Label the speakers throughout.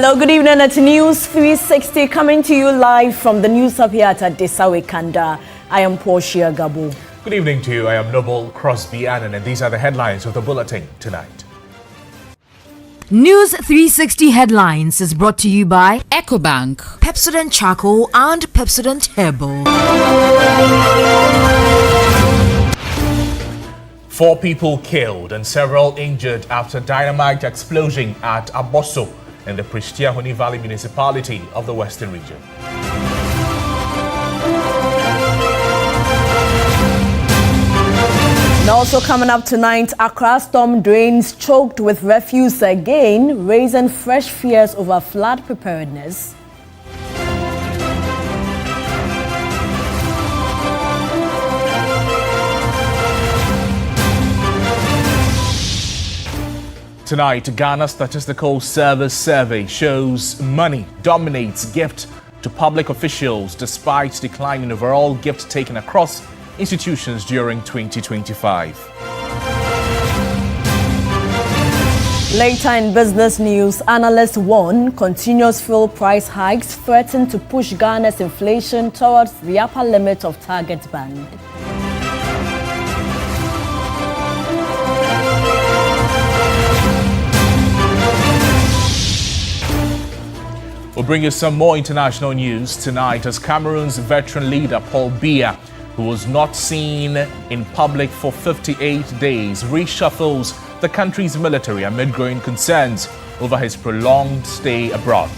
Speaker 1: Hello, good evening. It's News360 coming to you live from the news hub here at Desawe Kanda. I am Portia Gabo.
Speaker 2: Good evening to you. I am Noble Crosby Annan, and these are the headlines of the bulletin tonight.
Speaker 3: News360 headlines is brought to you by
Speaker 4: EcoBank,
Speaker 3: Pepsodent Charcoal and Pepsodent Herbal.
Speaker 2: 4 people killed and several injured after dynamite explosion at Aboso in the Pristiahoni Valley municipality of the Western region.
Speaker 1: And also coming up tonight, Accra storm drains choked with refuse again, raising fresh fears over flood preparedness.
Speaker 2: Tonight, Ghana Statistical Service survey shows money dominates gift to public officials despite decline in overall gift taken across institutions during 2025.
Speaker 1: Later in business news, analysts warn continuous fuel price hikes threaten to push Ghana's inflation towards the upper limit of target band.
Speaker 2: We'll bring you some more international news tonight as Cameroon's veteran leader Paul Biya, who was not seen in public for 58 days, reshuffles the country's military amid growing concerns over his prolonged stay abroad.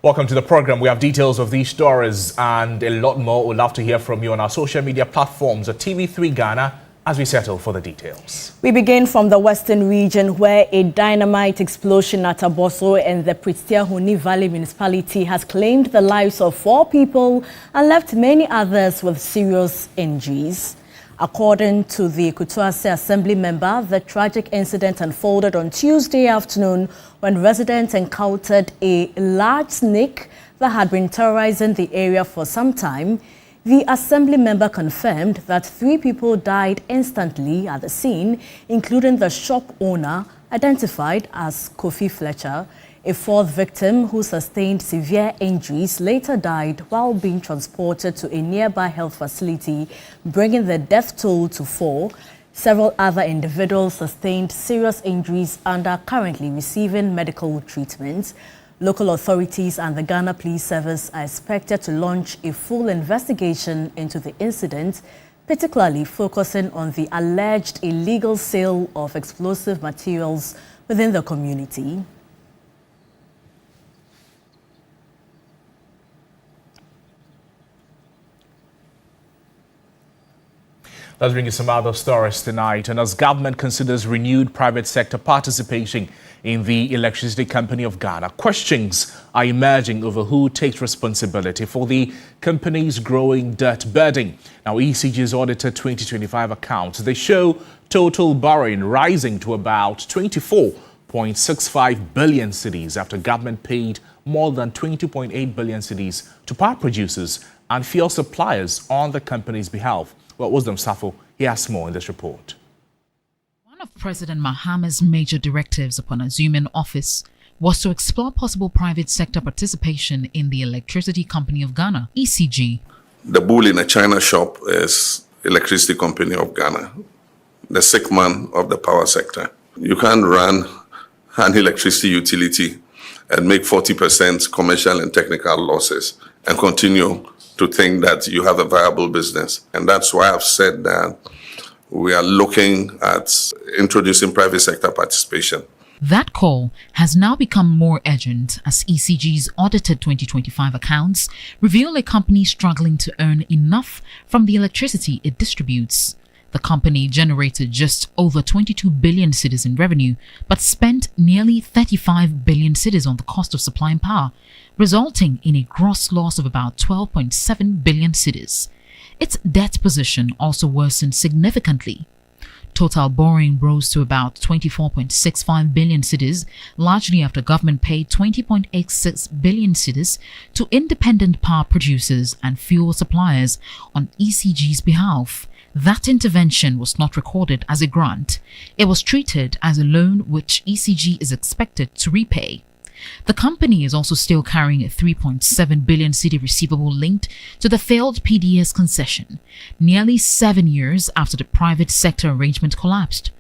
Speaker 2: Welcome to the program. We have details of these stories and a lot more. We'd love to hear from you on our social media platforms at TV3 Ghana as we settle for the details.
Speaker 1: We begin from the Western region where a dynamite explosion at Aboso in the Pristiahoni Valley municipality has claimed the lives of 4 people and left many others with serious injuries. According to the Kutuase Assembly member, the tragic incident unfolded on Tuesday afternoon when residents encountered a large snake that had been terrorizing the area for some time. The Assembly member confirmed that 3 people died instantly at the scene, including the shop owner, identified as Kofi Fletcher. A 4th victim who sustained severe injuries later died while being transported to a nearby health facility, bringing the death toll to 4. Several other individuals sustained serious injuries and are currently receiving medical treatment. Local authorities and the Ghana Police Service are expected to launch a full investigation into the incident, particularly focusing on the alleged illegal sale of explosive materials within the community.
Speaker 2: Let's bring you some other stories tonight. And as government considers renewed private sector participation in the Electricity Company of Ghana, questions are emerging over who takes responsibility for the company's growing debt burden. Now, ECG's audited 2025 accounts, they show total borrowing rising to about 24.65 billion cedis after government paid more than 20.8 billion cedis to power producers and fuel suppliers on the company's behalf. Well, Wisdom Safo, he has more in this report.
Speaker 4: One of President Mahama's major directives upon assuming office was to explore possible private sector participation in the Electricity Company of Ghana, ECG.
Speaker 5: The bull in a china shop is Electricity Company of Ghana, the sick man of the power sector. You can't run an electricity utility and make 40% commercial and technical losses and continue to think that you have a viable business. And that's why I've said that we are looking at introducing private sector participation.
Speaker 4: That call has now become more urgent as ECG's audited 2025 accounts reveal a company struggling to earn enough from the electricity it distributes. The company generated just over 22 billion cedis in revenue, but spent nearly 35 billion cedis on the cost of supplying power, resulting in a gross loss of about 12.7 billion cedis. Its debt position also worsened significantly. Total borrowing rose to about 24.65 billion cedis, largely after government paid 20.86 billion cedis to independent power producers and fuel suppliers on ECG's behalf. That intervention was not recorded as a grant. It was treated as a loan which ECG is expected to repay. The company is also still carrying a 3.7 billion cedi receivable linked to the failed PDS concession, nearly 7 years after the private sector arrangement collapsed.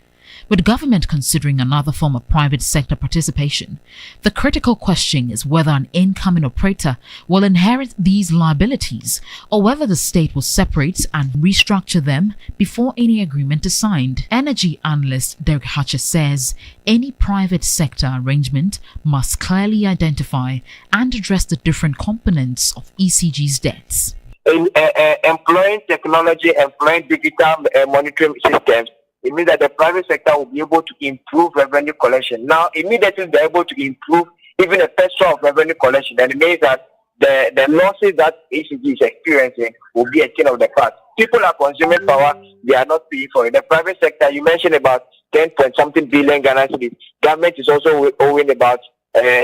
Speaker 4: With government considering another form of private sector participation, the critical question is whether an incoming operator will inherit these liabilities or whether the state will separate and restructure them before any agreement is signed. Energy analyst Derek Hatcher says any private sector arrangement must clearly identify and address the different components of ECG's debts.
Speaker 6: Employing technology, employing digital monitoring systems, it means that the private sector will be able to improve revenue collection. Now, immediately they're able to improve even a percent of revenue collection. And it means that the losses that ECG is experiencing will be a thing of the past. People are consuming power, they are not paying for it. The private sector, you mentioned about 10-point-something billion Ghana cedis. Government is also owing about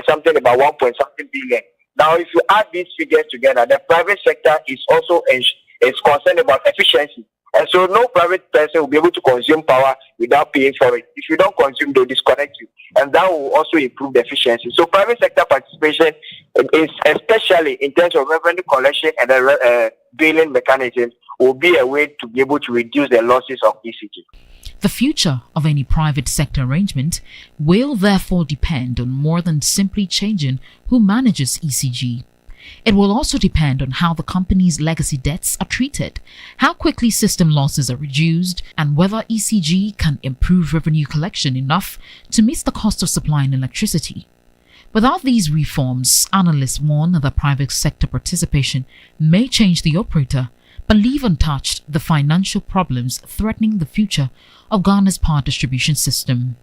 Speaker 6: something about 1-point-something billion. Now, if you add these figures together, the private sector is also is concerned about efficiency. And so no private person will be able to consume power without paying for it. If you don't consume, they'll disconnect you. And that will also improve the efficiency. So private sector participation is, especially in terms of revenue collection and the billing mechanism, will be a way to be able to reduce the losses of ECG.
Speaker 4: The future of any private sector arrangement will therefore depend on more than simply changing who manages ECG. It will also depend on how the company's legacy debts are treated, how quickly system losses are reduced, and whether ECG can improve revenue collection enough to meet the cost of supplying electricity. Without these reforms, analysts warn that private sector participation may change the operator, but leave untouched the financial problems threatening the future of Ghana's power distribution system.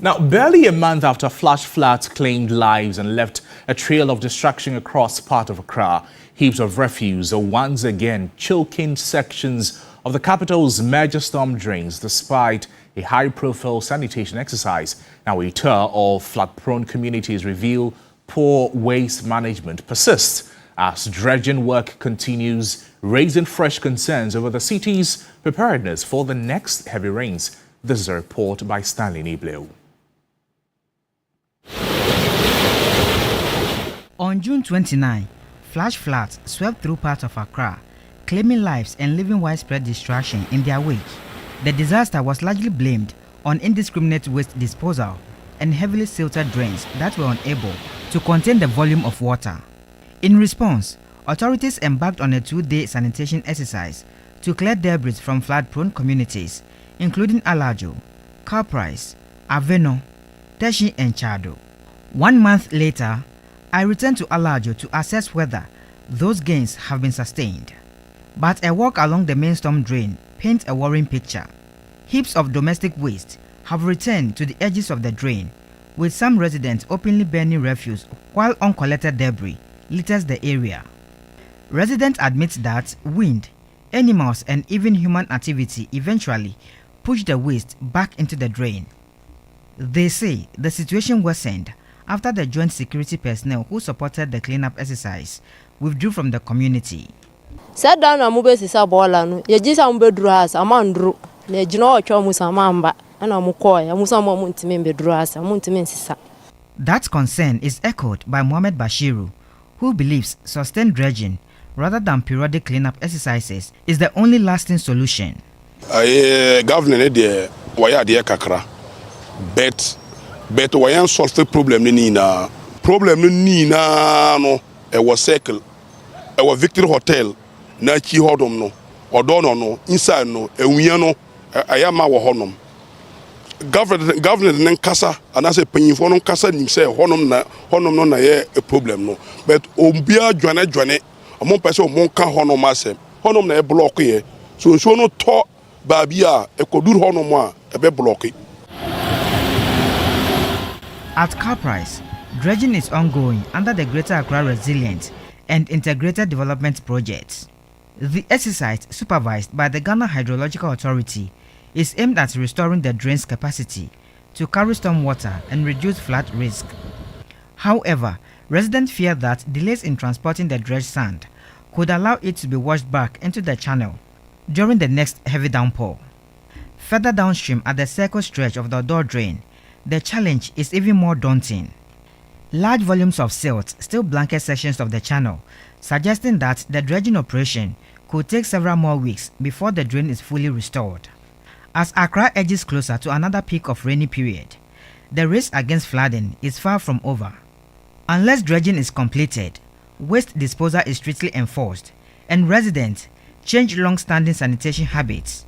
Speaker 2: Now, barely a month after flash floods claimed lives and left a trail of destruction across part of Accra, heaps of refuse are once again choking sections of the capital's major storm drains despite a high-profile sanitation exercise. Now, a tour of flood-prone communities reveal poor waste management persists as dredging work continues, raising fresh concerns over the city's preparedness for the next heavy rains. This is a report by Stanley Nibleu.
Speaker 7: On June 29, flash floods swept through parts of Accra, claiming lives and leaving widespread destruction in their wake. The disaster was largely blamed on indiscriminate waste disposal and heavily silted drains that were unable to contain the volume of water. In response, authorities embarked on a 2-day sanitation exercise to clear debris from flood-prone communities, including Alajo, Caprice, Aveno, Teshi and Chado. 1 month later, I returned to Alajo to assess whether those gains have been sustained. But a walk along the main storm drain paints a worrying picture. Heaps of domestic waste have returned to the edges of the drain, with some residents openly burning refuse while uncollected debris litters the area. Residents admit that wind, animals and even human activity eventually push the waste back into the drain. They say the situation worsened after the joint security personnel who supported the cleanup exercise withdrew from the community.
Speaker 8: Sat down and move sisa bola no ye gisa mbedru has amandru na gina ocho musa mamba ana mukoya musa mo muntime mbedru has muntime sisa.
Speaker 7: That concern is echoed by Mohammed Bashiru, who believes sustained dredging rather than periodic cleanup exercises is the only lasting solution.
Speaker 9: Governor de waya de kakra but wayan solve the problem ni na no e was circle e was Victory Hotel na chi hodom no odono no inside no ewia no ayama wo honom governor nen kasa anase panyimfo no kasa nim say honom no na ye a problem no but ombia dwane omon pese omon ka honom asem honom na e block ye so no to babia e kodur honom a e be block.
Speaker 7: At Caprice, dredging is ongoing under the Greater Accra Resilient and Integrated Development Project. The exercise, supervised by the Ghana Hydrological Authority, is aimed at restoring the drain's capacity to carry storm water and reduce flood risk. However, residents fear that delays in transporting the dredged sand could allow it to be washed back into the channel during the next heavy downpour. Further downstream at the circle stretch of the Odor Drain, the challenge is even more daunting. Large volumes of silt still blanket sections of the channel, suggesting that the dredging operation could take several more weeks before the drain is fully restored. As Accra edges closer to another peak of rainy period, the race against flooding is far from over. Unless dredging is completed, waste disposal is strictly enforced, and residents change long-standing sanitation habits,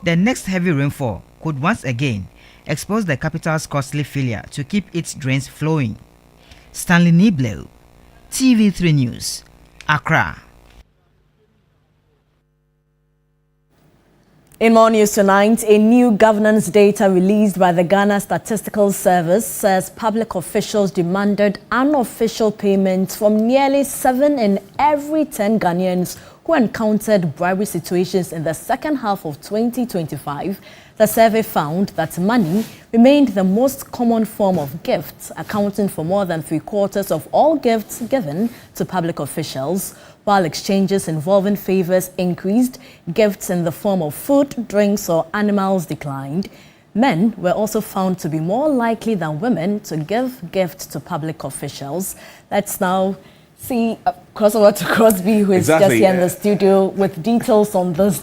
Speaker 7: the next heavy rainfall could once again expose the capital's costly failure to keep its drains flowing. Stanley Niblo, TV3 News, Accra.
Speaker 1: In more news tonight, a new governance data released by the Ghana Statistical Service says public officials demanded unofficial payments from nearly 7 in every 10 Ghanaians who encountered bribery situations in the second half of 2025. The survey found that money remained the most common form of gifts, accounting for more than 3/4 of all gifts given to public officials. While exchanges involving favors increased, gifts in the form of food, drinks, or animals declined. Men were also found to be more likely than women to give gifts to public officials. Let's now see crossover to Crosby, who is just here in the studio with details on this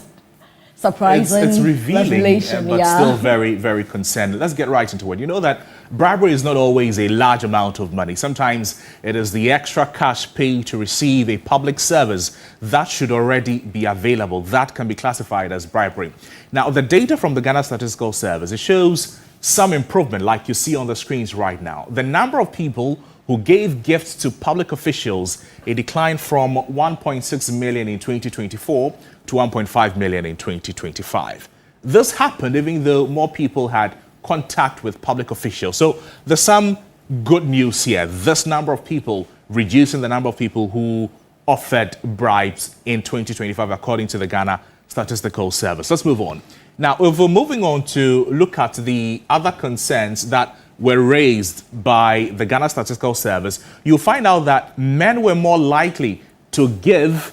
Speaker 1: surprising
Speaker 2: it's revealing,
Speaker 1: revelation.
Speaker 2: but still very, very concerning. Let's get right into it. You know that bribery is not always a large amount of money. Sometimes it is the extra cash paid to receive a public service that should already be available. That can be classified as bribery. Now, the data from the Ghana Statistical Service, it shows some improvement, like you see on the screens right now. The number of people who gave gifts to public officials, it declined from 1.6 million in 2024 to 1.5 million in 2025. This happened even though more people had contact with public officials. So there's some good news here. This number of people reducing the number of people who offered bribes in 2025, according to the Ghana Statistical Service. Let's move on. Now, if we're moving on to look at the other concerns that were raised by the Ghana Statistical Service, you'll find out that men were more likely to give.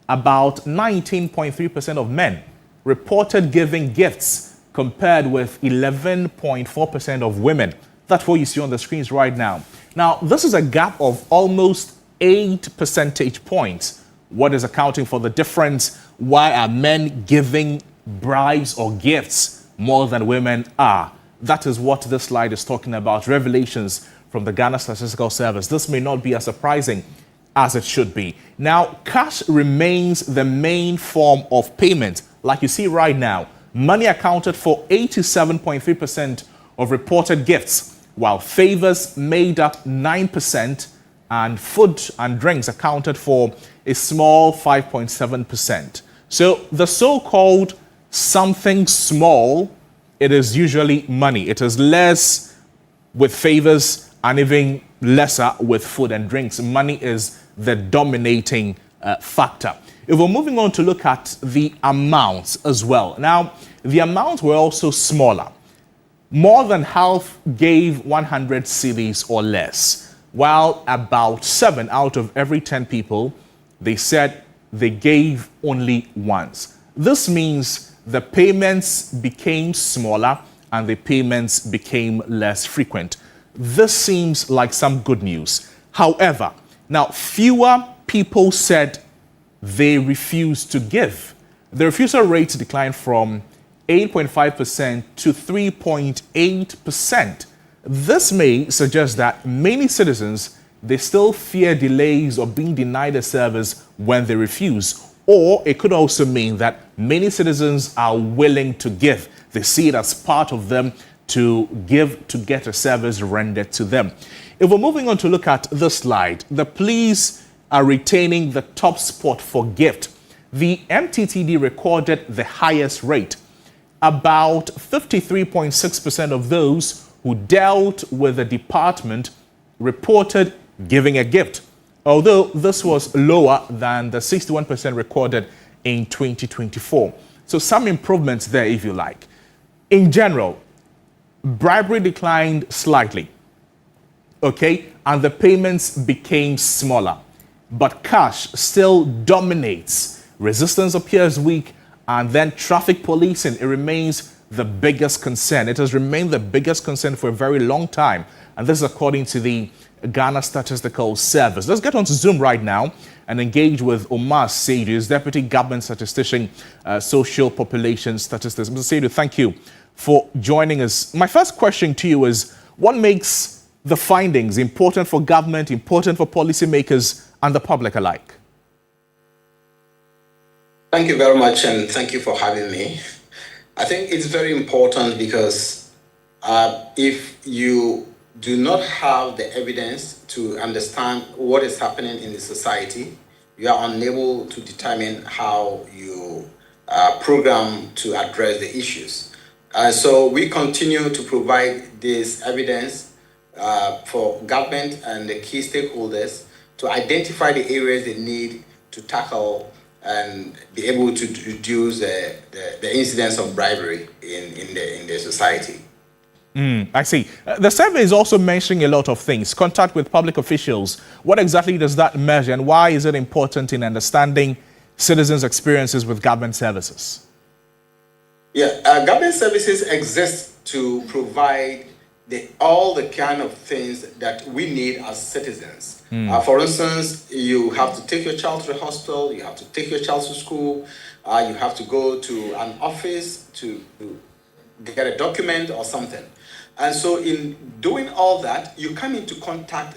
Speaker 2: About 19.3% of men reported giving gifts compared with 11.4% of women. That's what you see on the screens right now. Now, this is a gap of almost 8 percentage points. What is accounting for the difference? Why are men giving bribes or gifts more than women are? That is what this slide is talking about, revelations from the Ghana Statistical Service. This may not be as surprising as it should be. Now, cash remains the main form of payment. Like you see right now, money accounted for 87.3% of reported gifts, while favors made up 9%, and food and drinks accounted for a small 5.7%. So the so-called something small, it is usually money. It is less with favors and even lesser with food and drinks. Money is the dominating factor. If we're moving on to look at the amounts as well. Now, the amounts were also smaller. More than half gave 100 cedis or less, while about 7 out of every 10 people, they said they gave only once. This means the payments became smaller and the payments became less frequent. This seems like some good news. However, now fewer people said they refused to give. The refusal rate declined from 8.5% to 3.8%. This may suggest that many citizens, they still fear delays or being denied a service when they refuse. Or it could also mean that many citizens are willing to give. They see it as part of them to give to get a service rendered to them. If we're moving on to look at this slide, the police are retaining the top spot for gift. The MTTD recorded the highest rate. About 53.6% of those who dealt with the department reported giving a gift, although this was lower than the 61% recorded in 2024. So some improvements there, if you like. In general, bribery declined slightly, okay, and the payments became smaller. but cash still dominates. Resistance appears weak, and then traffic policing, it remains the biggest concern. It has remained the biggest concern for a very long time, and this is according to the Ghana Statistical Service. Let's get on to Zoom right now and engage with Omane Sroe, Deputy Government Statistician, Social Population Statistics. Mr. Sroe, thank you for joining us. My first question to you is, what makes the findings important for government, important for policymakers and the public alike?
Speaker 10: Thank you very much, and thank you for having me. I think it's very important because if you do not have the evidence to understand what is happening in the society, you are unable to determine how you program to address the issues. So we continue to provide this evidence for government and the key stakeholders to identify the areas they need to tackle and be able to reduce the incidence of bribery in the society.
Speaker 2: I see. The survey is also mentioning a lot of things. Contact with public officials. What exactly does that measure, and why is it important in understanding citizens' experiences with government services?
Speaker 10: Yeah, government services exist to provide all the kind of things that we need as citizens. For instance, you have to take your child to the hospital, you have to take your child to school, you have to go to an office to get a document or something. And so in doing all that, you come into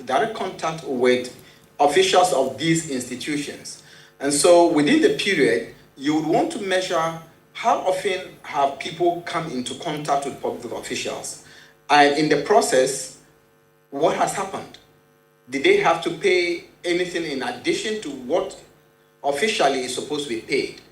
Speaker 10: direct contact with officials of these institutions. And so within the period, you would want to measure how often have people come into contact with public officials. And in the process, what has happened? Did they have to pay anything in addition to what officially is supposed to be paid?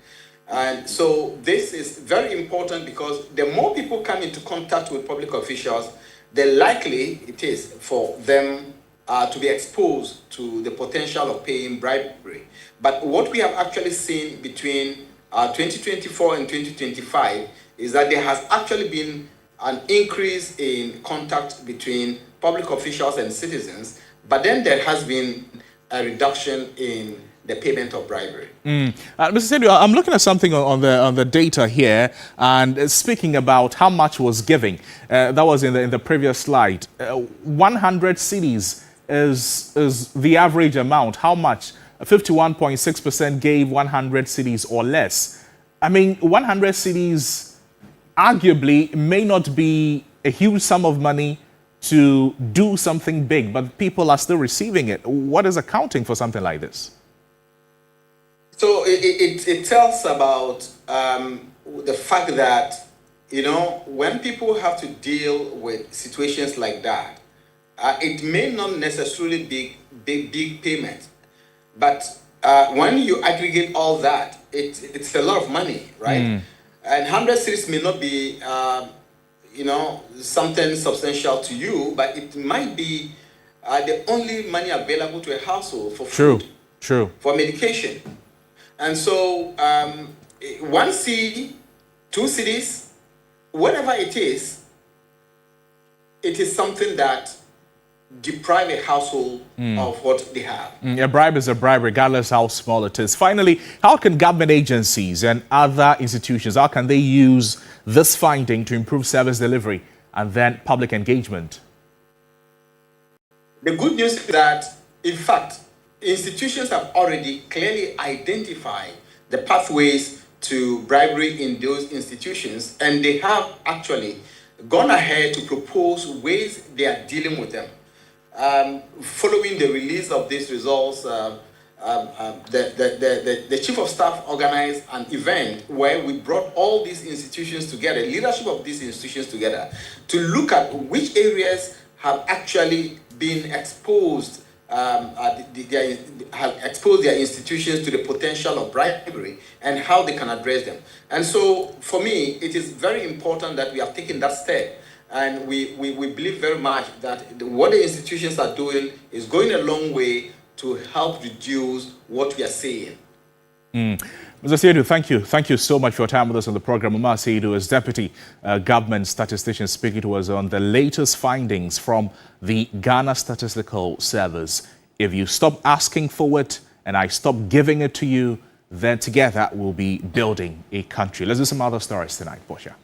Speaker 10: And so this is very important because the more people come into contact with public officials, the likely it is for them to be exposed to the potential of paying bribery. But what we have actually seen between 2024 and 2025 is that there has actually been an increase in contact between public officials and citizens, but then there has been a reduction in the payment of bribery.
Speaker 2: Mr. Sroe, I'm looking at something on the data here, and speaking about how much was giving. That was in the previous slide. 100 cedis is the average amount. How much? 51.6% gave 100 cedis or less. I mean, 100 cedis arguably may not be a huge sum of money to do something big, but people are still receiving it. What is accounting for something like this?
Speaker 10: So it tells about the fact that, you know, when people have to deal with situations like that, it may not necessarily be big payments, but when you aggregate all that, it's a lot of money, right? And 100 cedis may not be, you know, something substantial to you, but it might be the only money available to a household for food, for medication. And so 1 cedi, 2 cedis, whatever it is something that deprive a household of what they have.
Speaker 2: A bribe is a bribe, regardless how small it is. Finally, how can government agencies and other institutions, how can they use this finding to improve service delivery and then public engagement?
Speaker 10: The good news is that, in fact, institutions have already clearly identified the pathways to bribery in those institutions, and they have actually gone ahead to propose ways they are dealing with them. Following the release of these results, the Chief of Staff organized an event where we brought all these institutions together, leadership of these institutions together, to look at which areas have actually been exposed, have exposed their institutions to the potential of bribery and how they can address them. And so, for me, it is very important that we have taken that step. And we believe very much that what the institutions are doing is going a long way to help reduce what we are seeing.
Speaker 2: Mr. Sroe, thank you. Thank you so much for your time with us on the program. Omane Sroe is Deputy Government Statistician, speaking to us on the latest findings from the Ghana Statistical Service. If you stop asking for it and I stop giving it to you, then together we'll be building a country. Let's do some other stories tonight, Portia.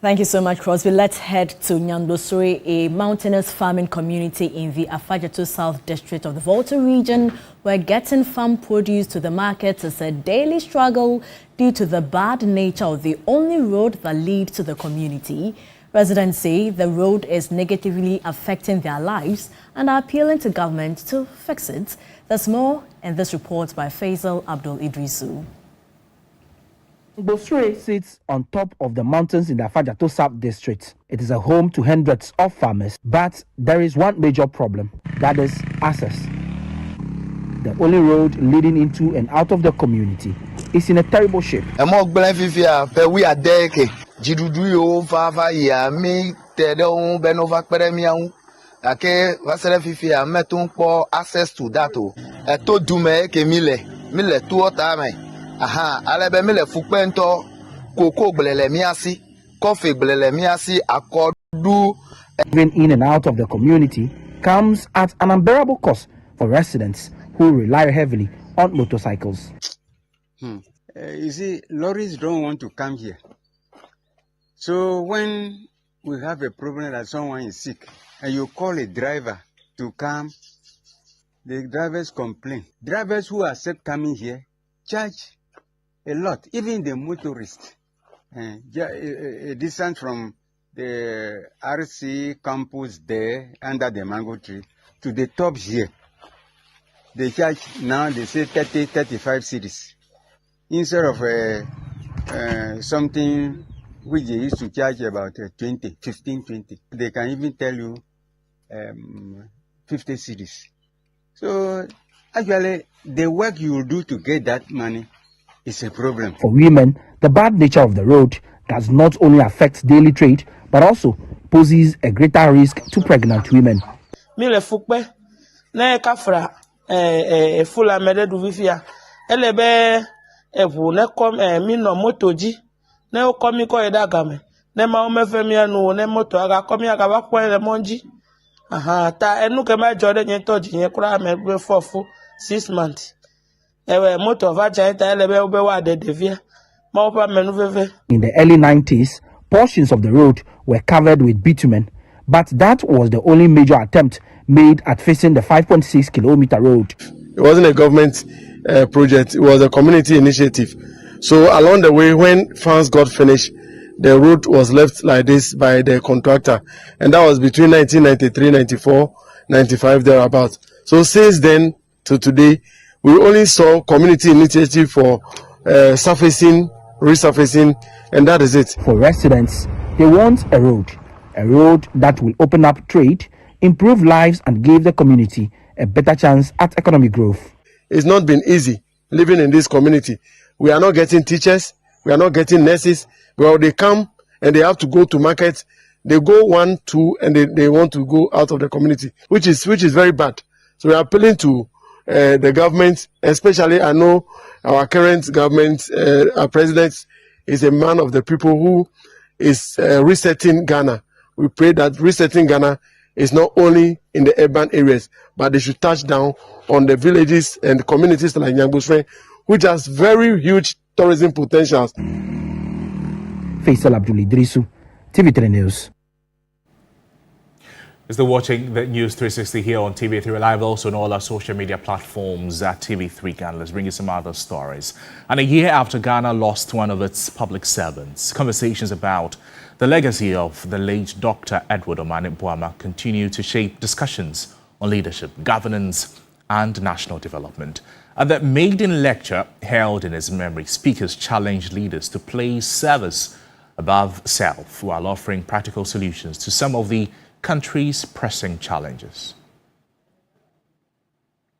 Speaker 1: Thank you so much, Crosby. Let's head to Nyangbo Sroe, a mountainous farming community in the Afajato South District of the Volta region, where getting farm produce to the markets is a daily struggle due to the bad nature of the only road that leads to the community. Residents say the road is negatively affecting their lives and are appealing to government to fix it. There's more in this report by Faisal Abdul Idrisu.
Speaker 11: Nyangbo Sroe sits on top of the mountains in the Afajato South District. It is a home to hundreds of farmers, but there is one major problem, that is access. The only road leading into and out of the community is in a terrible shape.
Speaker 12: Access to that. Aha, alebe mile fukpento koko blele miasi, coffee blele miasi akodu.
Speaker 11: Even in and out of the community comes at an unbearable cost for residents who rely heavily on motorcycles.
Speaker 13: You see, lorries don't want to come here. So when we have a problem that someone is sick and you call a driver to come, the drivers complain. Drivers who accept coming here charge a lot, even the motorist. A distance from the RC campus there under the mango tree to the top here. They charge now, they say 30, 35 cedis. Instead of something which they used to charge about 20, 15, 20. They can even tell you 50 cedis. So actually, the work you will do to get that money is a problem.
Speaker 11: For women, the bad nature of the road does not only affect daily trade, but also poses a greater risk to pregnant women.
Speaker 14: Mile fukpe na kafra fula mede du vivia elebe evu ne kom mi no motoji na komi ko edagame ne ma o mefemi anu ne moto aga komi aga ba ko ele monji aha ta enu ke ma jode yen toji yen kura me gbe fofu 6 months. In the
Speaker 11: early 90s, portions of the road were covered with bitumen, but that was the only major attempt made at fixing the 5.6-kilometer road.
Speaker 15: It wasn't a government project, it was a community initiative. So along the way, when funds got finished, the road was left like this by the contractor. And that was between 1993, 94, 95, thereabouts. So since then to today, we only saw community initiative for surfacing, resurfacing, and that is it.
Speaker 11: For residents, they want a road that will open up trade, improve lives, and give the community a better chance at economic growth.
Speaker 15: It's not been easy living in this community. We are not getting teachers, we are not getting nurses. Well, they come and they have to go to market. They go 1, 2, and they want to go out of the community, which is very bad. So we are appealing to the government, especially I know our current government, our president is a man of the people who is resetting Ghana. We pray that resetting Ghana is not only in the urban areas, but they should touch down on the villages and communities like Nyangbo Sroe, which has very huge tourism potentials.
Speaker 11: Faisal Abdul Idrisu, TV3 News.
Speaker 2: You're still watching the News 360 here on TV3 Live, also on all our social media platforms at TV3 Ghana. Let's bring you some other stories. And a year after Ghana lost one of its public servants, conversations about the legacy of the late Dr. Omane Boamah continue to shape discussions on leadership, governance, and national development. At the maiden lecture held in his memory, speakers challenged leaders to place service above self while offering practical solutions to some of the country's pressing challenges.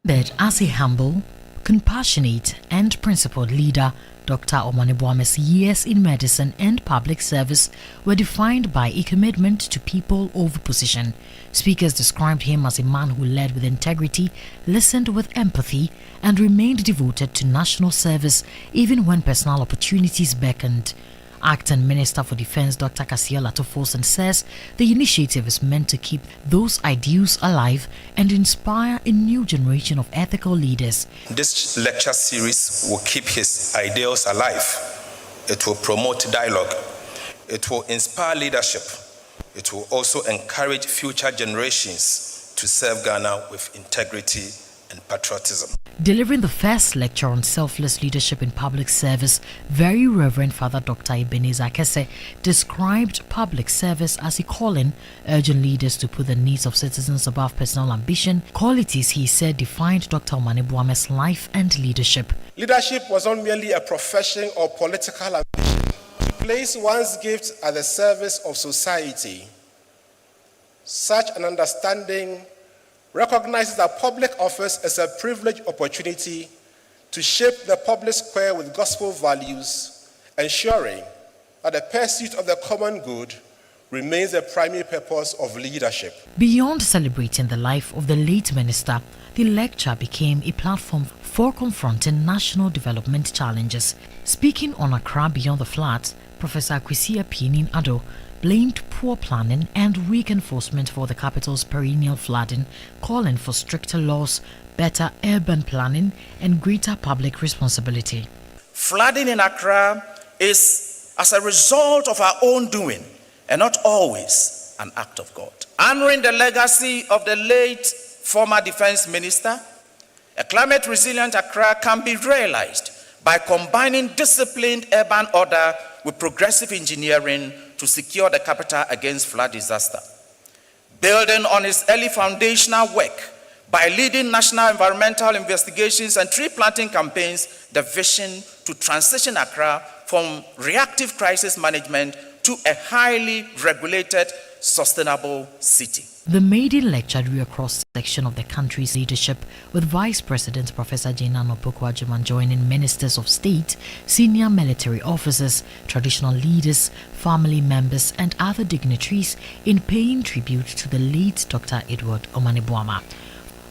Speaker 3: But as a humble, compassionate and principled leader, Dr. Omane Boamah's years in medicine and public service were defined by a commitment to people over position. Speakers described him as a man who led with integrity, listened with empathy, and remained devoted to national service even when personal opportunities beckoned. Acting Minister for Defense Dr. Kasiel Atofosen says the initiative is meant to keep those ideals alive and inspire a new generation of ethical leaders.
Speaker 16: This lecture series will keep his ideals alive. It will promote dialogue. It will inspire leadership. It will also encourage future generations to serve Ghana with integrity and patriotism.
Speaker 3: Delivering the first lecture on selfless leadership in public service, Very Reverend Father Dr. Ebenezer Akese described public service as a calling, urging leaders to put the needs of citizens above personal ambition, qualities he said defined Dr. Omane Boamah's life and leadership.
Speaker 17: Leadership was not merely a profession or political ambition. To place one's gift at the service of society. Such an understanding recognizes that public office is a privileged opportunity to shape the public square with gospel values, ensuring that the pursuit of the common good remains the primary purpose of leadership.
Speaker 3: Beyond celebrating the life of the late minister, the lecture became a platform for confronting national development challenges. Speaking on Accra Beyond the Flats, Professor Kwesi Apienin Ado blamed poor planning and weak enforcement for the capital's perennial flooding, calling for stricter laws, better urban planning, and greater public responsibility.
Speaker 18: Flooding in Accra is as a result of our own doing and not always an act of God. Honoring the legacy of the late former defense minister, a climate resilient Accra can be realized by combining disciplined urban order with progressive engineering to secure the capital against flood disaster. Building on its early foundational work by leading national environmental investigations and tree planting campaigns, the vision to transition Accra from reactive crisis management to a highly regulated, sustainable city.
Speaker 3: The maiden lecture drew a cross-section of the country's leadership, with Vice President Professor Jane Opoku-Agyeman joining ministers of state, senior military officers, traditional leaders, family members and other dignitaries in paying tribute to the late Dr. Omane Boamah.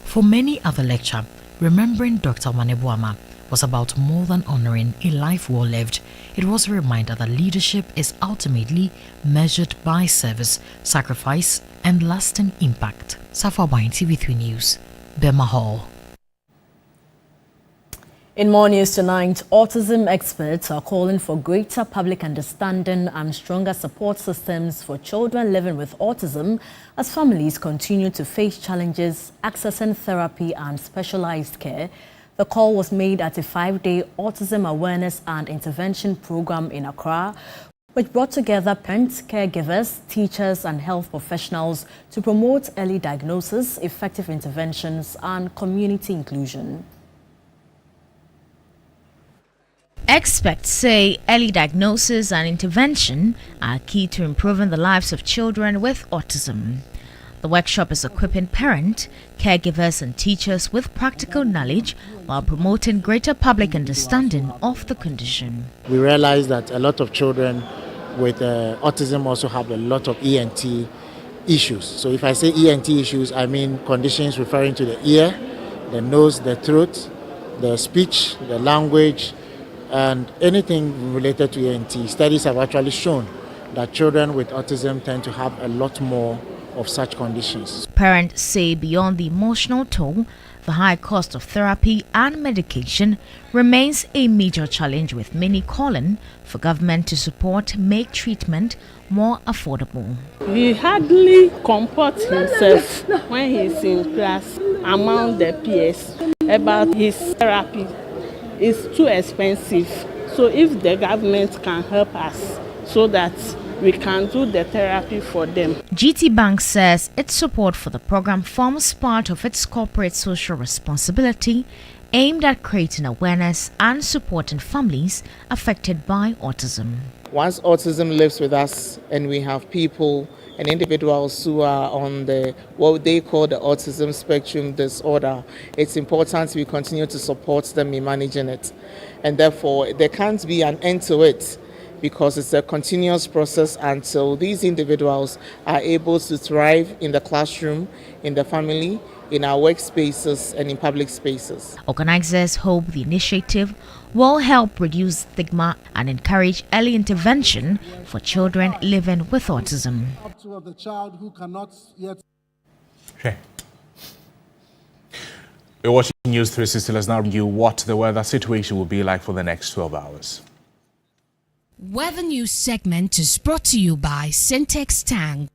Speaker 3: For many other lecture, remembering Dr. Omane Boamah was about more than honoring a life well lived. It was a reminder that leadership is ultimately measured by service, sacrifice, and lasting impact. Safa Wine, TV3 News, Bema Hall.
Speaker 1: In more news tonight, autism experts are calling for greater public understanding and stronger support systems for children living with autism as families continue to face challenges accessing therapy and specialized care. The call was made at a 5-day autism awareness and intervention program in Accra, which brought together parents, caregivers, teachers and health professionals to promote early diagnosis, effective interventions and community inclusion.
Speaker 19: Experts say early diagnosis and intervention are key to improving the lives of children with autism. The workshop is equipping parents, caregivers and teachers with practical knowledge while promoting greater public understanding of the condition.
Speaker 20: We realize that a lot of children with autism also have a lot of ENT issues. So if I say ENT issues, I mean conditions referring to the ear, the nose, the throat, the speech, the language, and anything related to ENT. Studies have actually shown that children with autism tend to have a lot more of such conditions.
Speaker 19: Parents say beyond the emotional toll, the high cost of therapy and medication remains a major challenge, with many calling for government to support make treatment more affordable.
Speaker 14: He hardly comports himself when he's in class among the peers about his therapy. It's too expensive. So if the government can help us so that we can do the therapy for them.
Speaker 19: GT Bank says its support for the program forms part of its corporate social responsibility aimed at creating awareness and supporting families affected by autism.
Speaker 21: Once autism lives with us and we have people and individuals who are on what they call the autism spectrum disorder, it's important we continue to support them in managing it. And therefore, there can't be an end to it, because it's a continuous process until these individuals are able to thrive in the classroom, in the family, in our workspaces and in public spaces.
Speaker 19: Organizers hope the initiative will help reduce stigma and encourage early intervention for children living with autism.
Speaker 5: Up to the child who cannot yet.
Speaker 2: Okay. We're watching News360. Let's now review what the weather situation will be like for the next 12 hours.
Speaker 22: Weather News segment is brought to you by Syntex Tank.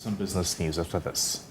Speaker 2: Some business news after this.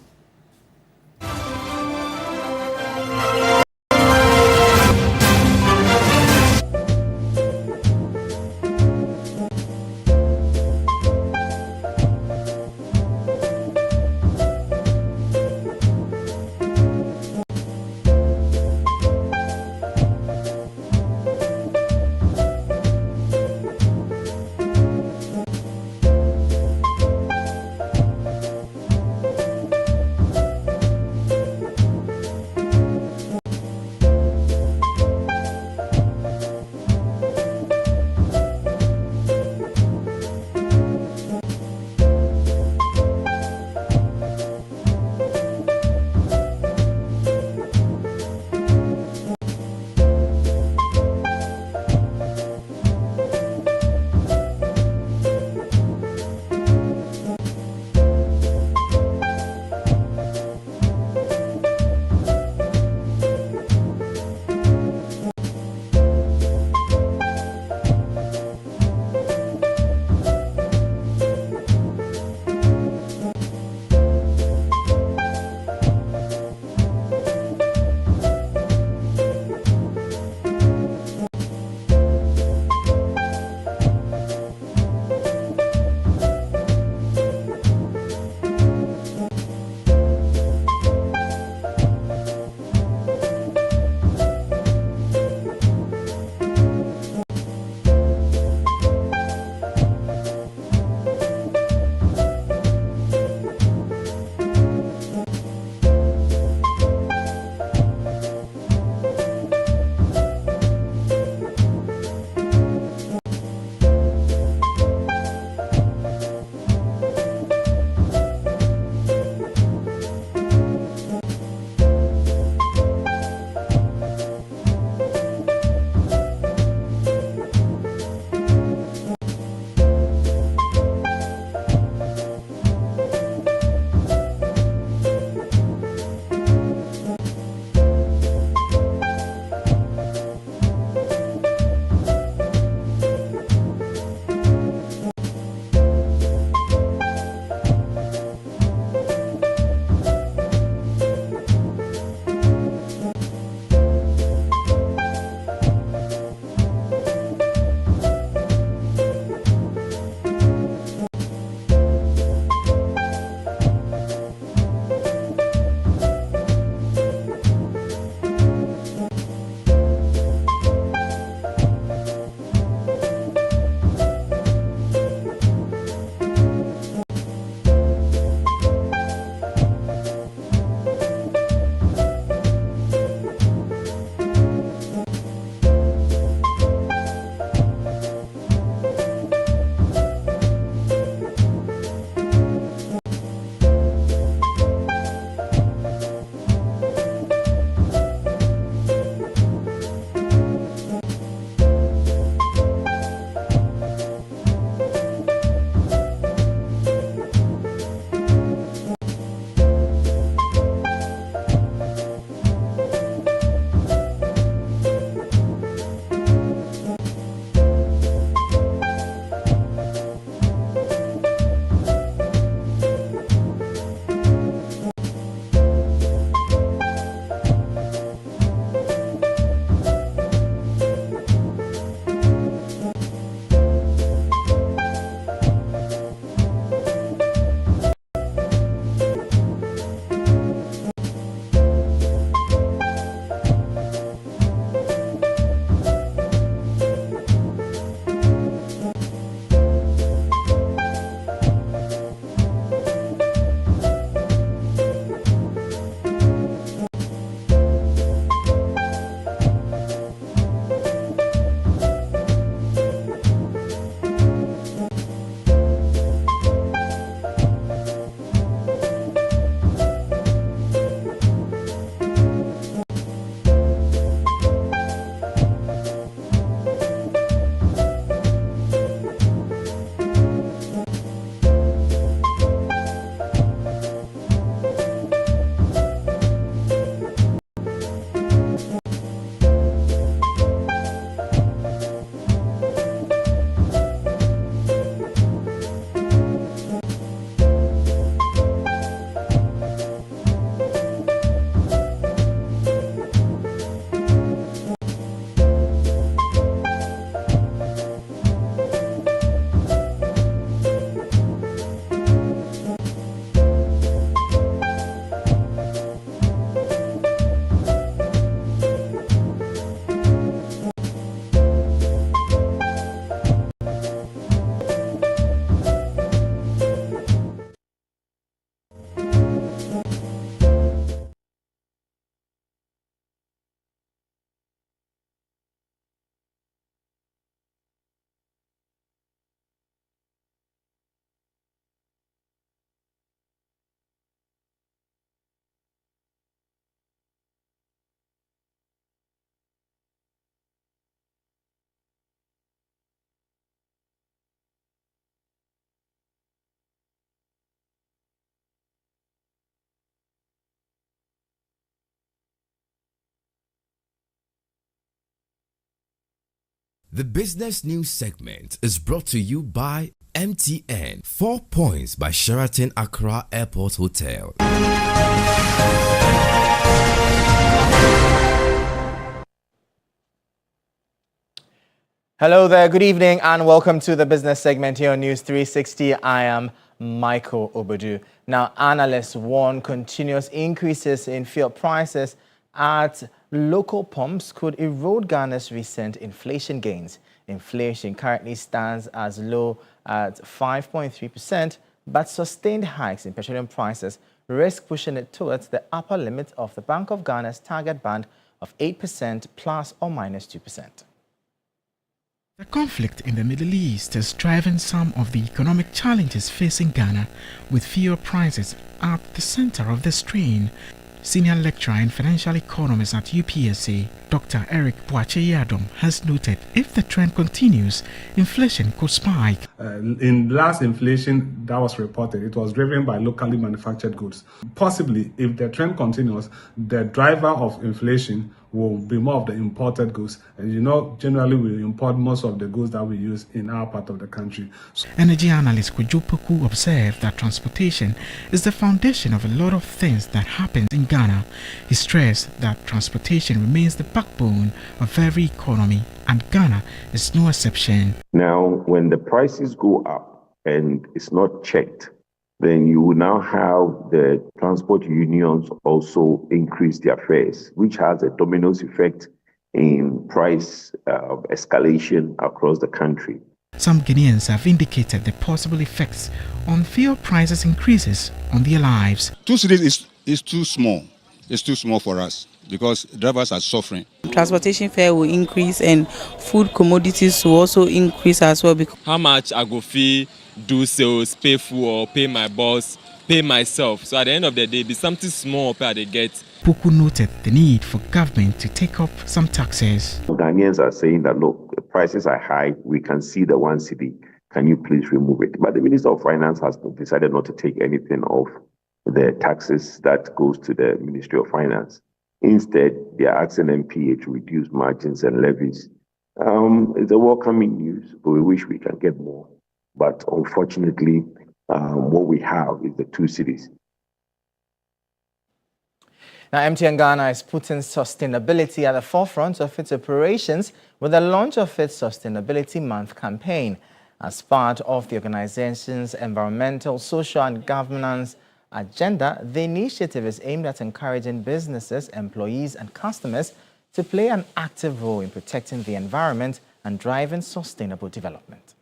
Speaker 4: The business news segment is brought to you by MTN. 4 points by Sheraton Accra Airport Hotel.
Speaker 6: Hello there, good evening and welcome to the business segment here on News 360. I am Michael Obodu. Now, analysts warn continuous increases in fuel prices at local pumps could erode Ghana's recent inflation gains. Inflation currently stands as low at 5.3%, but sustained hikes in petroleum prices risk pushing it towards the upper limit of the Bank of Ghana's target band of 8% plus or minus 2%.
Speaker 23: The conflict in the Middle East is driving some of the economic challenges facing Ghana, with fuel prices at the center of the strain. Senior lecturer in financial economics at UPSA, Dr. Eric Boakye-Yadom, has noted if the trend continues, inflation could spike.
Speaker 24: In last inflation that was reported, it was driven by locally manufactured goods. Possibly, if the trend continues, the driver of inflation will be more of the imported goods. And generally we import most of the goods that we use in our part of the country.
Speaker 23: Energy analyst Kojo Poku observed that transportation is the foundation of a lot of things that happen in Ghana. He stressed that transportation remains the backbone of every economy, and Ghana is no exception.
Speaker 25: Now, when the prices go up and it's not checked, then you will now have the transport unions also increase their fares, which has a dominoes effect in price escalation across the country.
Speaker 23: Some Ghanaians have indicated the possible effects on fuel prices increases on their lives.
Speaker 26: 2 cities is too small. It's too small for us because drivers are suffering.
Speaker 27: Transportation fare will increase and food commodities will also increase as well.
Speaker 28: How much I go fee, do sales, pay fuel, pay my boss, pay myself. So at the end of the day, be something small per they get.
Speaker 23: Poku noted the need for government to take up some taxes.
Speaker 25: Ghanaians are saying that, look, the prices are high. We can see the 1 city. Can you please remove it? But the Minister of Finance has decided not to take anything off the taxes that goes to the Ministry of Finance. Instead, they are asking MPA to reduce margins and levies. It's a welcoming news, but we wish we can get more. But unfortunately, what we have is the 2 cities.
Speaker 6: Now, MTN Ghana is putting sustainability at the forefront of its operations with the launch of its Sustainability Month campaign. As part of the organization's environmental, social and governance agenda, the initiative is aimed at encouraging businesses, employees and customers to play an active role in protecting the environment and driving sustainable development.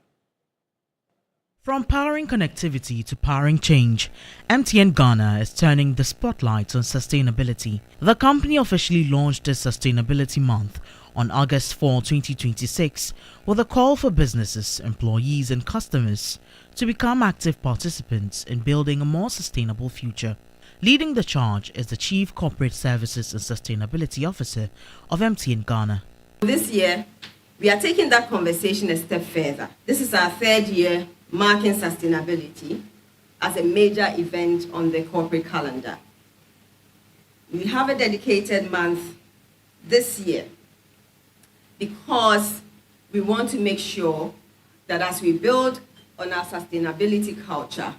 Speaker 23: From powering connectivity to powering change, MTN Ghana is turning the spotlight on sustainability. The company officially launched its Sustainability Month on August 4, 2026, with a call for businesses, employees and customers to become active participants in building a more sustainable future. Leading the charge is the Chief Corporate Services and Sustainability Officer of MTN Ghana.
Speaker 29: This year, we are taking that conversation a step further. This is our 3rd year marking sustainability as a major event on the corporate calendar. We have a dedicated month this year because we want to make sure that as we build on our sustainability culture,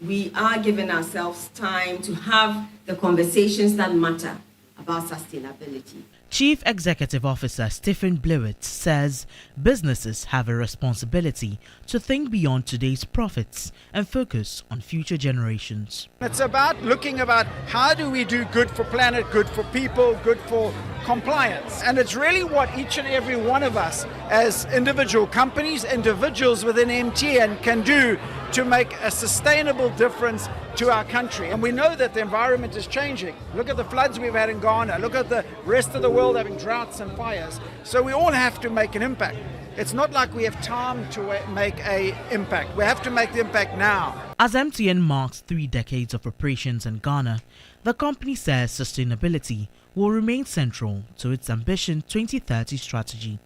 Speaker 29: we are giving ourselves time to have the conversations that matter about sustainability.
Speaker 23: Chief Executive Officer Stephen Blewett says businesses have a responsibility to think beyond today's profits and focus on future generations.
Speaker 30: It's about looking about how do we do good for planet, good for people, good for compliance. And it's really what each and every one of us as individual companies, individuals within MTN can do to make a sustainable difference to our country. And we know that the environment is changing. Look at the floods we've had in Ghana. Look at the rest of the world having droughts and fires. So we all have to make an impact. It's not like we have time to make an impact. We have to make the impact now.
Speaker 23: As MTN marks 3 decades of operations in Ghana, the company says sustainability will remain central to its Ambition 2030 strategy.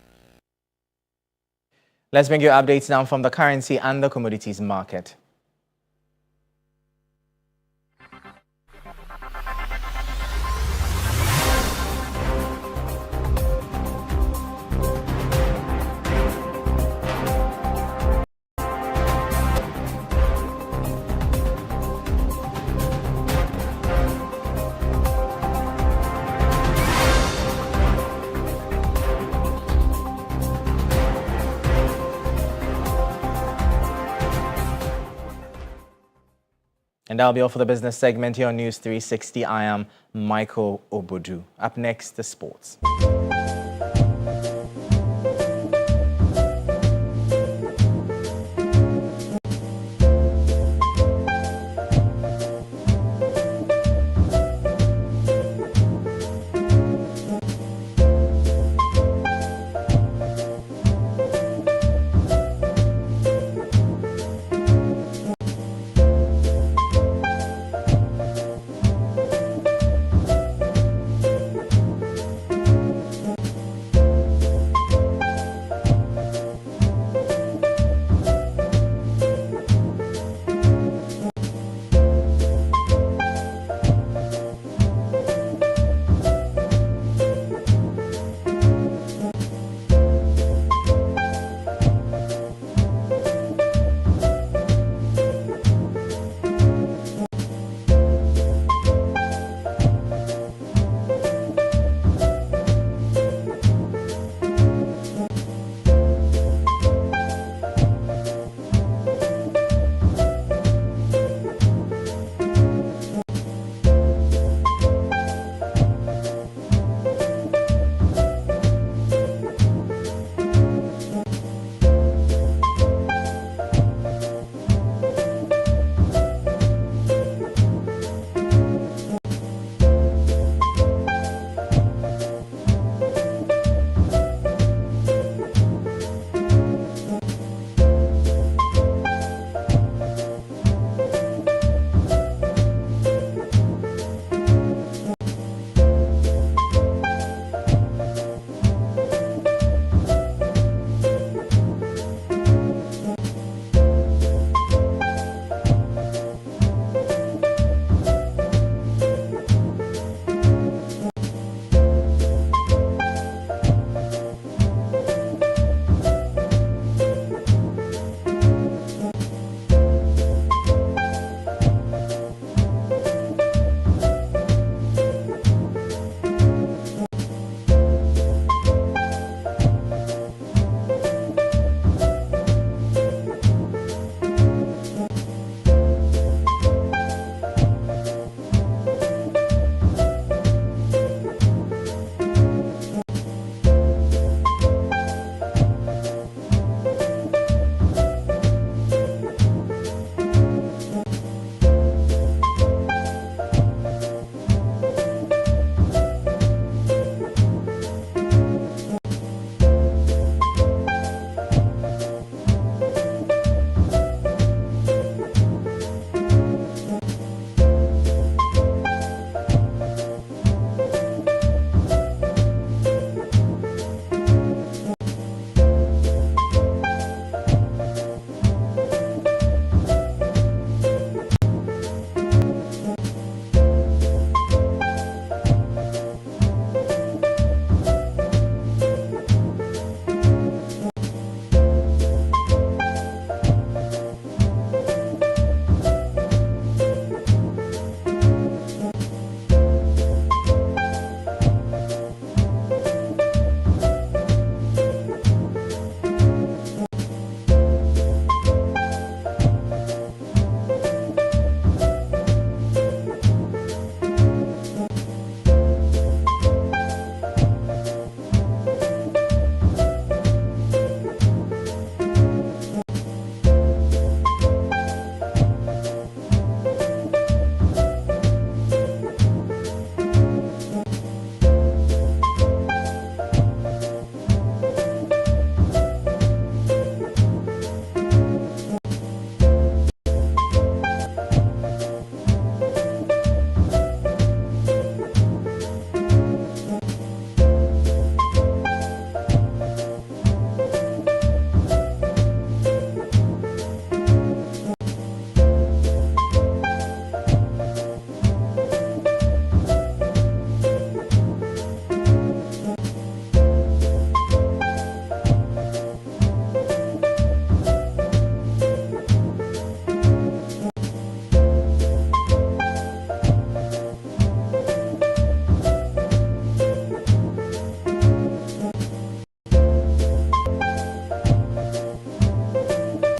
Speaker 6: Let's bring you updates now from the currency and the commodities market. And that'll be all for the business segment here on News 360. I am Michael Obodu. Up next, the sports.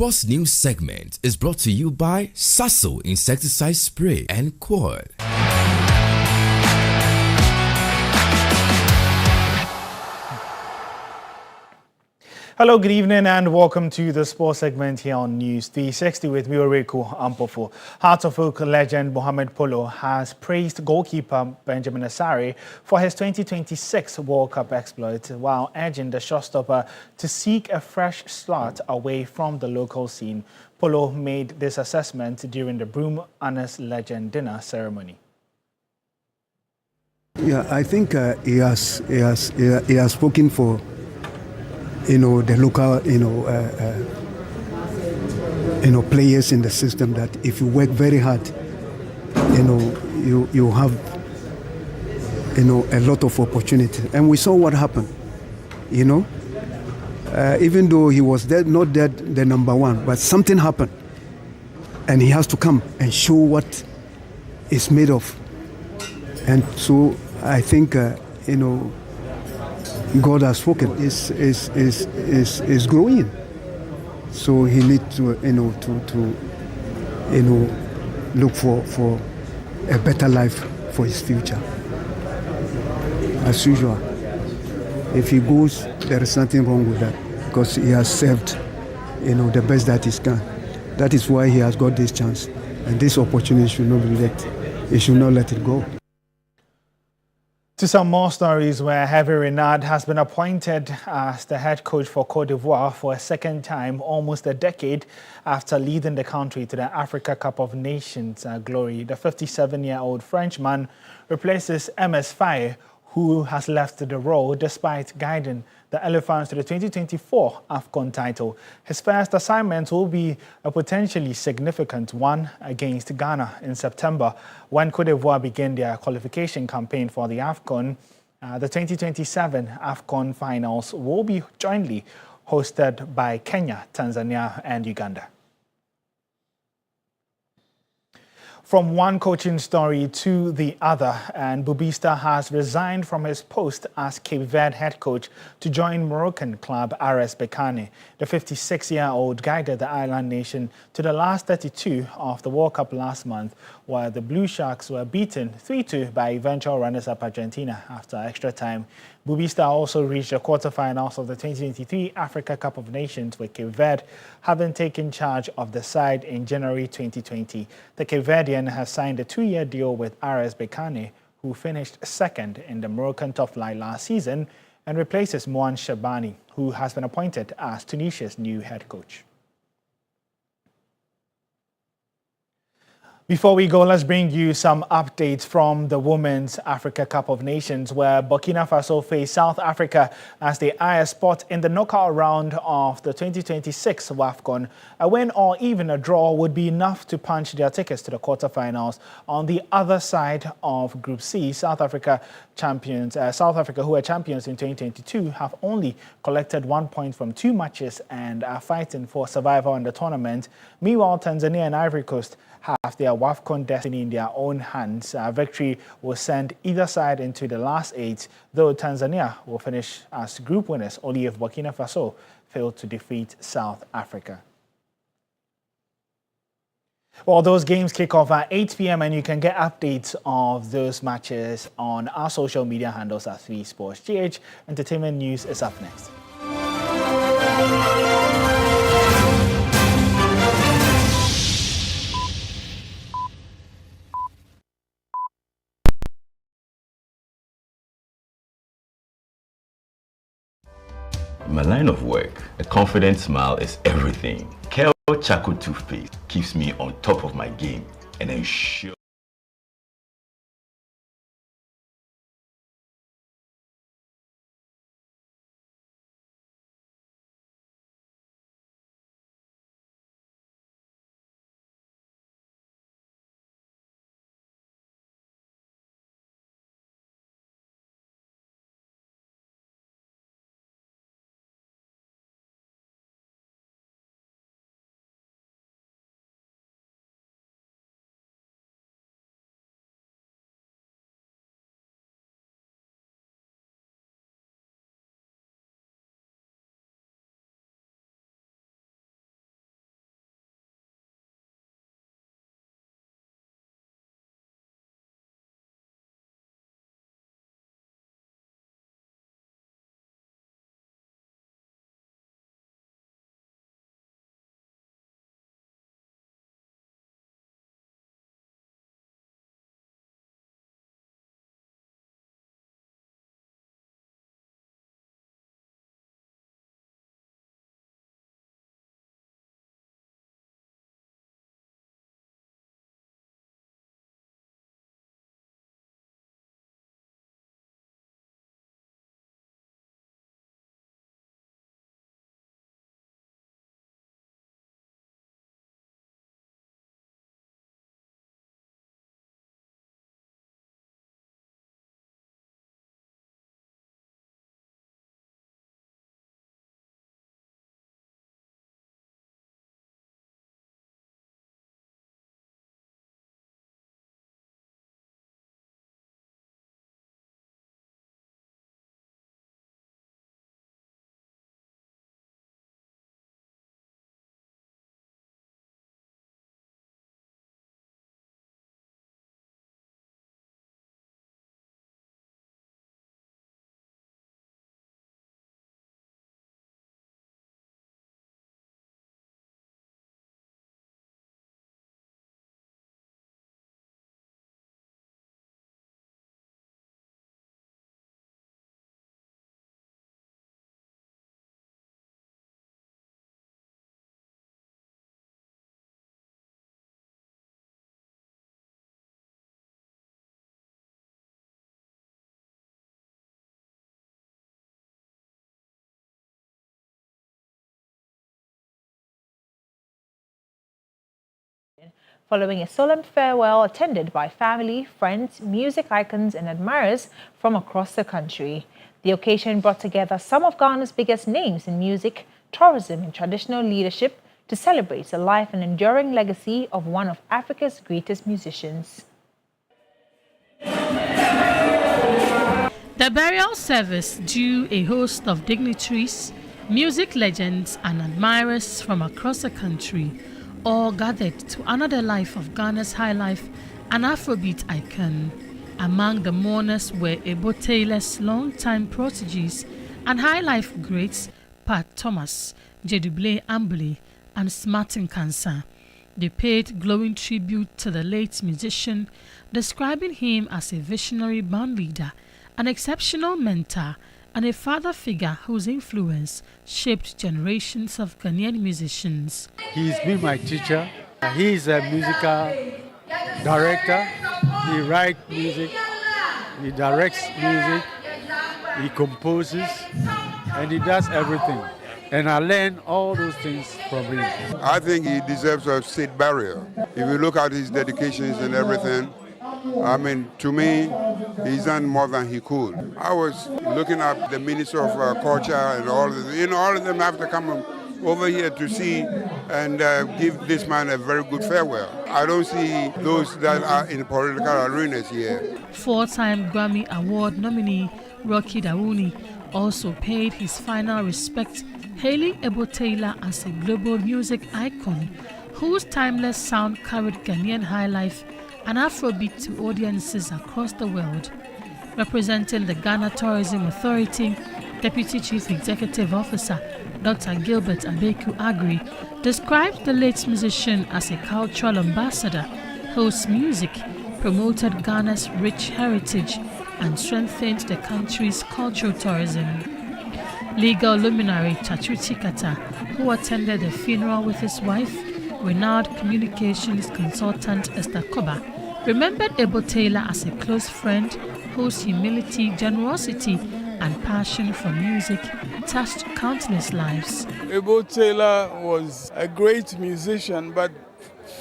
Speaker 4: Sports News segment is brought to you by Sasso Insecticide Spray and Quad.
Speaker 7: Hello, good evening and welcome to the sports segment here on News 360 with me, Oreku Ampofo. Heart of Oak legend Mohamed Polo has praised goalkeeper Benjamin Asare for his 2026 World Cup exploit while urging the shotstopper to seek a fresh start away from the local scene. Polo made this assessment during the Broom Honors Legend dinner ceremony.
Speaker 8: Yeah, I think he has spoken for the local, players in the system that if you work very hard, you have, a lot of opportunity. And we saw what happened, even though he was not the number one, but something happened. And he has to come and show what it's made of. And so I think, God has spoken is growing, so he needs to look for a better life for his future. As usual, if he goes, there is nothing wrong with that because he has served, the best that he can. That is why he has got this chance, and this opportunity should not let it go.
Speaker 7: To some more stories where Hervé Renard has been appointed as the head coach for Côte d'Ivoire for a second time, almost a decade after leading the country to the Africa Cup of Nations glory. The 57-year-old Frenchman replaces MS Faye, who has left the role despite guiding the Elephants to the 2024 AFCON title. His first assignment will be a potentially significant one against Ghana in September when Côte d'Ivoire begin their qualification campaign for the AFCON. The 2027 AFCON finals will be jointly hosted by Kenya, Tanzania, and Uganda. From one coaching story to the other, and Bubista has resigned from his post as Cape Verde head coach to join Moroccan club RS Berkane. The 56-year-old guided the island nation to the last 32 of the World Cup last month, where the Blue Sharks were beaten 3-2 by eventual runners-up Argentina after extra time. Bubista also reached the quarterfinals of the 2023 Africa Cup of Nations with Cape Verde, having taken charge of the side in January 2020. The Cape Verdean has signed a 2-year deal with RS Berkane, who finished second in the Moroccan top flight last season, and replaces Mouan Shabani, who has been appointed as Tunisia's new head coach. Before we go, let's bring you some updates from the Women's Africa Cup of Nations, where Burkina Faso face South Africa as they eye a spot in the knockout round of the 2026 WAFCON. A win or even a draw would be enough to punch their tickets to the quarterfinals. On the other side of Group C, South Africa, who are champions in 2022, have only collected 1 point from 2 matches and are fighting for survival in the tournament. Meanwhile, Tanzania and Ivory Coast have their WAFCON destiny in their own hands. Victory will send either side into the last 8, though Tanzania will finish as group winners only if Burkina Faso fail to defeat South Africa. Well, those games kick off at 8 p.m. and you can get updates of those matches on our social media handles at 3SportsGH. Entertainment news is up next.
Speaker 9: In my line of work, a confident smile is everything. Kel Charcoal toothpaste keeps me on top of my game and ensures
Speaker 1: following a solemn farewell attended by family, friends, music icons and admirers from across the country. The occasion brought together some of Ghana's biggest names in music, tourism and traditional leadership to celebrate the life and enduring legacy of one of Africa's greatest musicians.
Speaker 3: The burial service drew a host of dignitaries, music legends and admirers from across the country, all gathered to honor the life of Ghana's high life and Afrobeat icon. Among the mourners were Ebo Taylor's longtime proteges and high life greats Pat Thomas, Jeduble Ambly and Smartin Kansa. They paid glowing tribute to the late musician, describing him as a visionary band leader, an exceptional mentor, and a father figure whose influence shaped generations of Ghanaian musicians.
Speaker 10: He's been my teacher. He's a musical director. He writes music, he directs music, he composes, and he does everything. And I learned all those things from him.
Speaker 11: I think he deserves a state burial. If you look at his dedications and everything, I mean, to me, he's done more than he could. I was looking at the Minister of Culture and all of them. You know, all of them have to come over here to see and give this man a very good farewell. I don't see those that are in political arenas here.
Speaker 3: Four-time Grammy Award nominee Rocky Dawuni also paid his final respect, hailing Ebo Taylor as a global music icon whose timeless sound carried Ghanaian high life and Afrobeat to audiences across the world. Representing the Ghana Tourism Authority, Deputy Chief Executive Officer Dr. Gilbert Abeku Agri described the late musician as a cultural ambassador whose music promoted Ghana's rich heritage and strengthened the country's cultural tourism. Legal luminary Chachuti Kata, who attended the funeral with his wife, renowned communications consultant Esther Koba, remembered Ebo Taylor as a close friend whose humility, generosity, and passion for music touched countless lives.
Speaker 12: Ebo Taylor was a great musician, but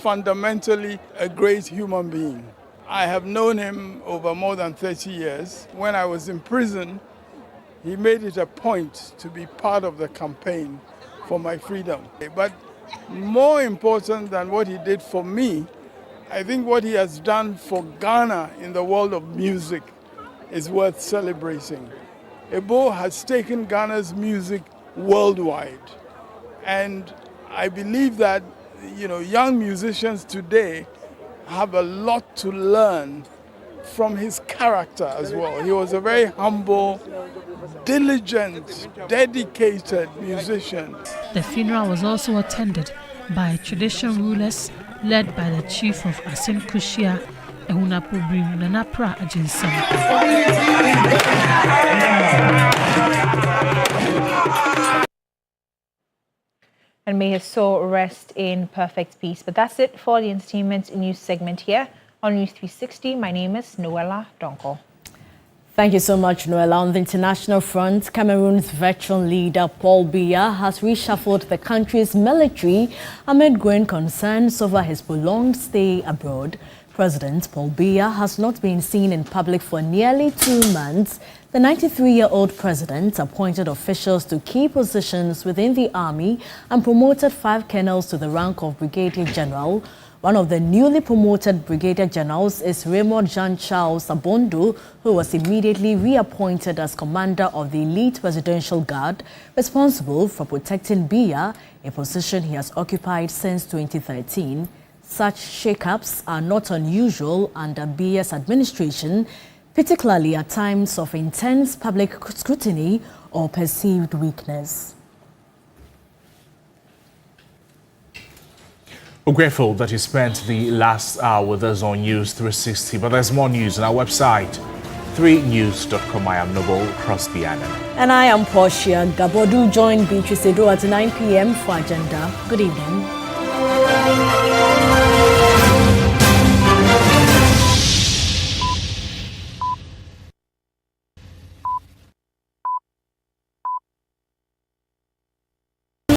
Speaker 12: fundamentally a great human being. I have known him over more than 30 years. When I was in prison, he made it a point to be part of the campaign for my freedom. But more important than what he did for me, I think what he has done for Ghana in the world of music is worth celebrating. Ebo has taken Ghana's music worldwide. And I believe that, young musicians today have a lot to learn from his character as well. He was a very humble, diligent, dedicated musician.
Speaker 3: The funeral was also attended by tradition rulers led by the chief of Asin Kushia, Ehunapobrim Nanapra Ajinsam.
Speaker 1: And may his soul rest in perfect peace. But that's it for the entertainment news segment here on News 360. My name is Noella Donko.
Speaker 13: Thank you so much, Noella. On the international front, Cameroon's veteran leader Paul Biya has reshuffled the country's military amid growing concerns over his prolonged stay abroad. President Paul Biya has not been seen in public for nearly 2 months. The 93-year-old president appointed officials to key positions within the army and promoted 5 colonels to the rank of brigadier general. One of the newly promoted brigadier generals is Raymond Jean-Charles Abondo, who was immediately reappointed as commander of the elite presidential guard, responsible for protecting Biya, a position he has occupied since 2013. Such shakeups are not unusual under Biya's administration, particularly at times of intense public scrutiny or perceived weakness.
Speaker 2: We're grateful that you spent the last hour with us on News 360, but there's more news on our website, 3news.com. I am Noble Crosby Annan.
Speaker 13: And I am Portia Gabodu. Join Beatrice Edo at 9 p.m. for Agenda. Good evening.